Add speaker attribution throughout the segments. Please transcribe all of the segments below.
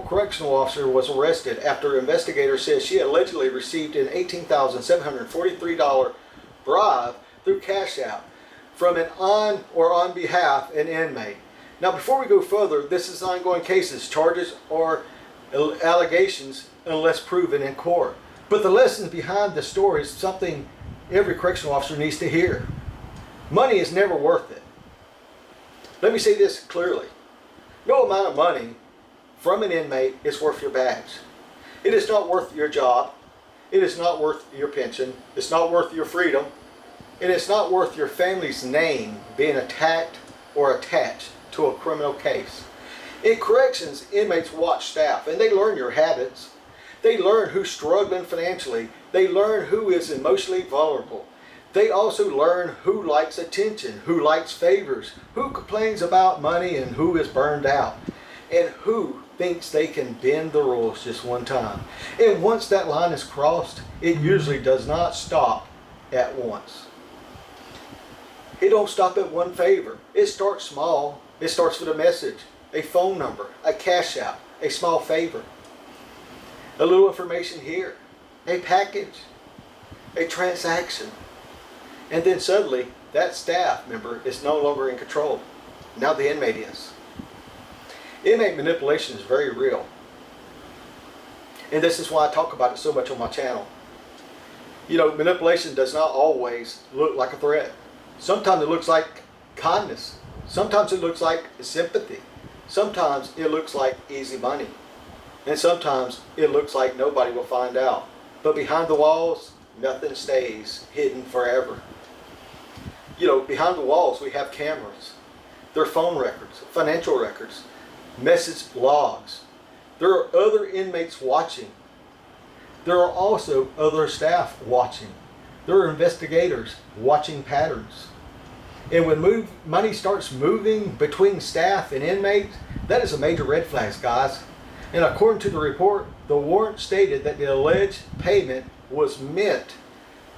Speaker 1: correctional officer was arrested after investigators said she allegedly received an $18,743 bribe through Cash App from an on behalf an inmate. Now, before we go further, this is ongoing cases, charges, or allegations unless proven in court. But the lesson behind the story is something every correctional officer needs to hear. Money is never worth it. Let me say this clearly. No amount of money from an inmate is worth your badge. It is not worth your job. It is not worth your pension. It's not worth your freedom. And it's not worth your family's name being attacked or attached to a criminal case. In corrections, inmates watch staff and they learn your habits. They learn who's struggling financially. They learn who is emotionally vulnerable. They also learn who likes attention, who likes favors, who complains about money, and who is burned out, and who thinks they can bend the rules just one time. And once that line is crossed, it usually does not stop at once. It don't stop at one favor. It starts small. It starts with a message, a phone number, a cash app, a small favor, a little information here, a package, a transaction. And then suddenly, that staff member is no longer in control. Now the inmate is. Inmate manipulation is very real. And this is why I talk about it so much on my channel. You know, manipulation does not always look like a threat. Sometimes it looks like kindness. Sometimes it looks like sympathy. Sometimes it looks like easy money. And sometimes it looks like nobody will find out. But behind the walls, nothing stays hidden forever. You know, behind the walls we have cameras. There are phone records, financial records, message logs. There are other inmates watching. There are also other staff watching. There are investigators watching patterns. And when money starts moving between staff and inmates, that is a major red flag, guys. And according to the report, the warrant stated that the alleged payment was meant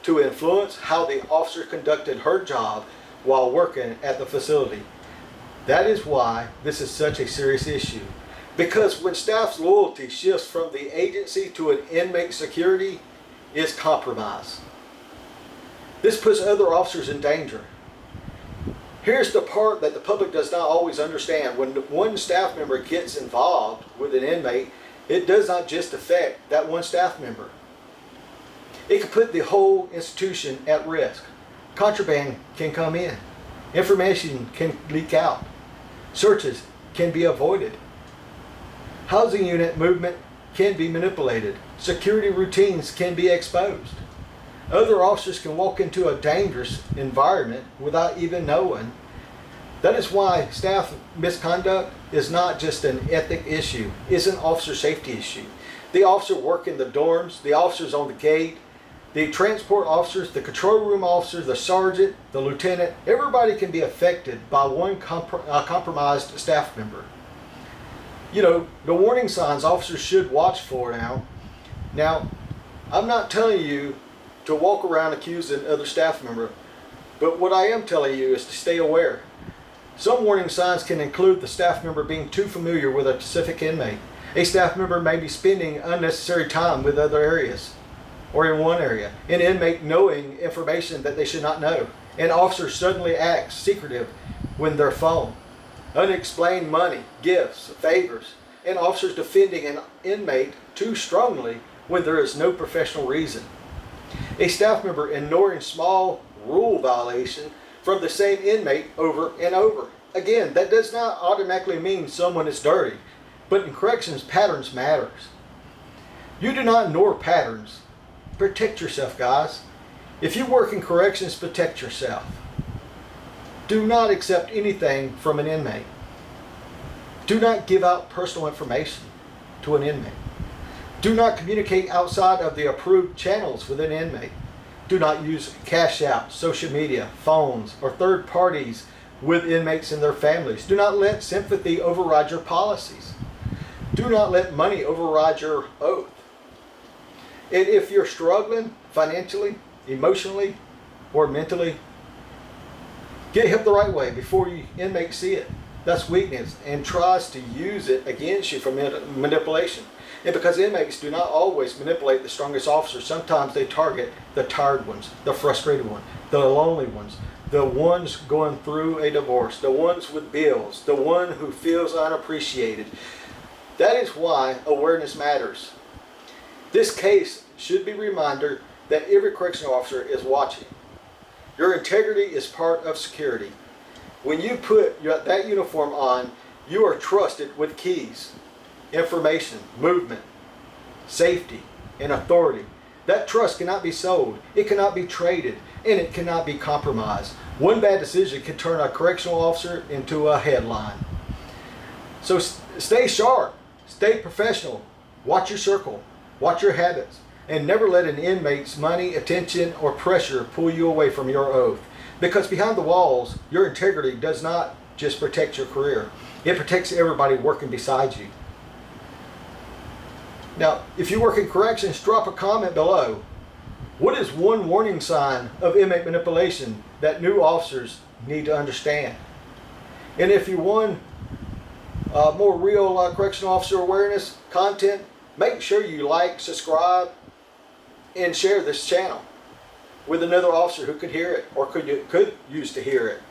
Speaker 1: to influence how the officer conducted her job while working at the facility. That is why this is such a serious issue. Because when staff's loyalty shifts from the agency to an inmate, security is compromised. This puts other officers in danger. Here's the part that the public does not always understand. When one staff member gets involved with an inmate, it does not just affect that one staff member. It can put the whole institution at risk. Contraband can come in. Information can leak out. Searches can be avoided. Housing unit movement can be manipulated. Security routines can be exposed. Other officers can walk into a dangerous environment without even knowing. That is why staff misconduct is not just an ethic issue. It's an officer safety issue. The officer working the dorms, the officers on the gate, the transport officers, the control room officers, the sergeant, the lieutenant, everybody can be affected by one compromised staff member. You know, the warning signs officers should watch for now. Now, I'm not telling you to walk around accusing other staff member, but what I am telling you is to stay aware. Some warning signs can include the staff member being too familiar with a specific inmate. A staff member may be spending unnecessary time with other areas, or in one area. An inmate knowing information that they should not know. An officer suddenly acts secretive when they're phone. Unexplained money, gifts, favors. And officers defending an inmate too strongly when there is no professional reason. A staff member ignoring small rule violation from the same inmate over and over. Again, that does not automatically mean someone is dirty, but in corrections, patterns matters. You do not ignore patterns. Protect yourself, guys. If you work in corrections, protect yourself. Do not accept anything from an inmate. Do not give out personal information to an inmate. Do not communicate outside of the approved channels with an inmate. Do not use cash out, social media, phones, or third parties with inmates and their families. Do not let sympathy override your policies. Do not let money override your oath. And if you're struggling financially, emotionally, or mentally, get help the right way before you inmates see it. That's weakness, and tries to use it against you for manipulation. And because inmates do not always manipulate the strongest officers, sometimes they target the tired ones, the frustrated ones, the lonely ones, the ones going through a divorce, the ones with bills, the one who feels unappreciated. That is why awareness matters. This case should be a reminder that every correctional officer is watching. Your integrity is part of security. When you put that uniform on, you are trusted with keys, information, movement, safety, and authority. That trust cannot be sold, it cannot be traded, and it cannot be compromised. One bad decision can turn a correctional officer into a headline. So stay sharp, stay professional, watch your circle, watch your habits, and never let an inmate's money, attention, or pressure pull you away from your oath. Because behind the walls, your integrity does not just protect your career, it protects everybody working beside you. Now, if you work in corrections, drop a comment below. What is one warning sign of inmate manipulation that new officers need to understand? And if you want more real correctional officer awareness content, make sure you like, subscribe, and share this channel with another officer who could hear it or could use to hear it.